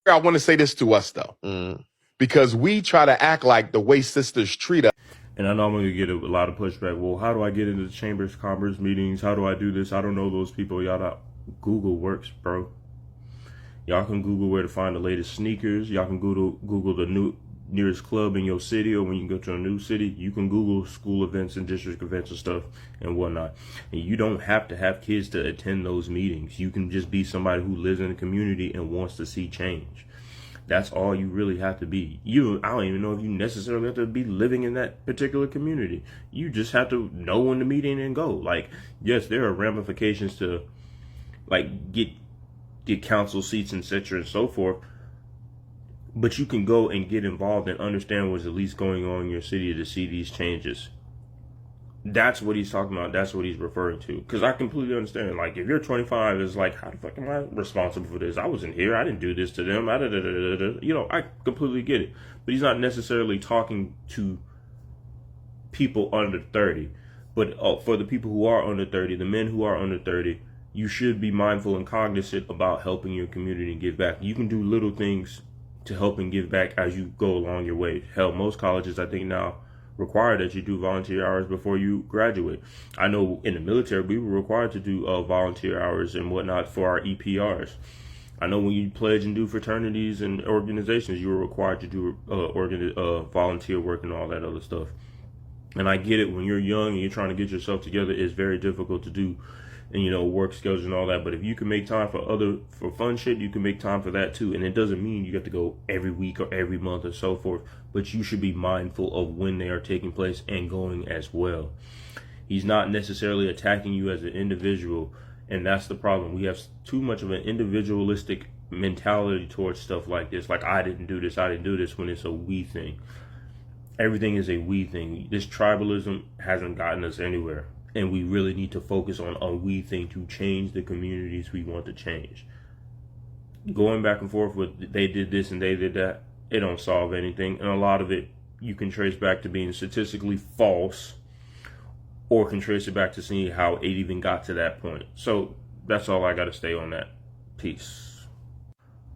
I want to say this to us though, because we try to act like the way sisters treat us. And I know I'm going to get a lot of pushback. Well, how do I get into the Chambers of Commerce meetings? How do I do this? I don't know those people. Y'all not. Google works, bro. Y'all can Google where to find the latest sneakers. Y'all can Google the nearest club in your city, or when you go to a new city, you can Google school events and district events and stuff and whatnot. And you don't have to have kids to attend those meetings. You can just be somebody who lives in the community and wants to see change. That's all you really have to be. I don't even know if you necessarily have to be living in that particular community. You just have to know when the meeting and go. Like, yes, there are ramifications to, like, get council seats, etc. and so forth. But you can go and get involved and understand what's at least going on in your city to see these changes. That's what he's talking about. That's what he's referring to. Because I completely understand. Like, if you're 25, it's like, how the fuck am I responsible for this? I wasn't here. I didn't do this to them. You know, I completely get it. But he's not necessarily talking to people under 30. But for the people who are under 30, the men who are under 30, you should be mindful and cognizant about helping your community and give back. You can do little things to help and give back as you go along your way. Hell, most colleges, I think now, require that you do volunteer hours before you graduate. I know in the military we were required to do volunteer hours and whatnot for our EPRs. I know when you pledge and do fraternities and organizations, you were required to do volunteer work and all that other stuff. And I get it, when you're young and you're trying to get yourself together, it's very difficult to do, and, you know, work schedules and all that. But if you can make time for fun shit, you can make time for that too. And it doesn't mean you have to go every week or every month or so forth, but you should be mindful of when they are taking place and going as well. He's not necessarily attacking you as an individual, and that's the problem. We have too much of an individualistic mentality towards stuff like this. Like, I didn't do this, when it's a we thing. Everything is a we thing. This tribalism hasn't gotten us anywhere. And we really need to focus on a we thing to change the communities we want to change. Going back and forth with they did this and they did that, it don't solve anything. And a lot of it you can trace back to being statistically false, or can trace it back to seeing how it even got to that point. So that's all I got to say on that. Peace.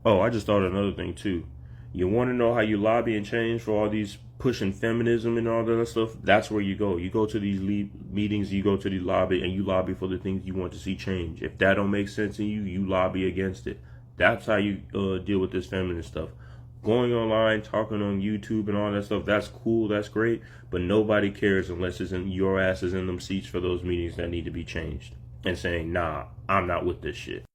Oh, I just thought of another thing too. You want to know how you lobby and change for all these pushing feminism and all that other stuff? That's where you go. You go to these meetings, you go to the lobby, and you lobby for the things you want to see change. If that don't make sense to you, you lobby against it. That's how you deal with this feminist stuff. Going online, talking on YouTube and all that stuff, that's cool, that's great, but nobody cares unless your ass is in them seats for those meetings that need to be changed and saying, nah, I'm not with this shit.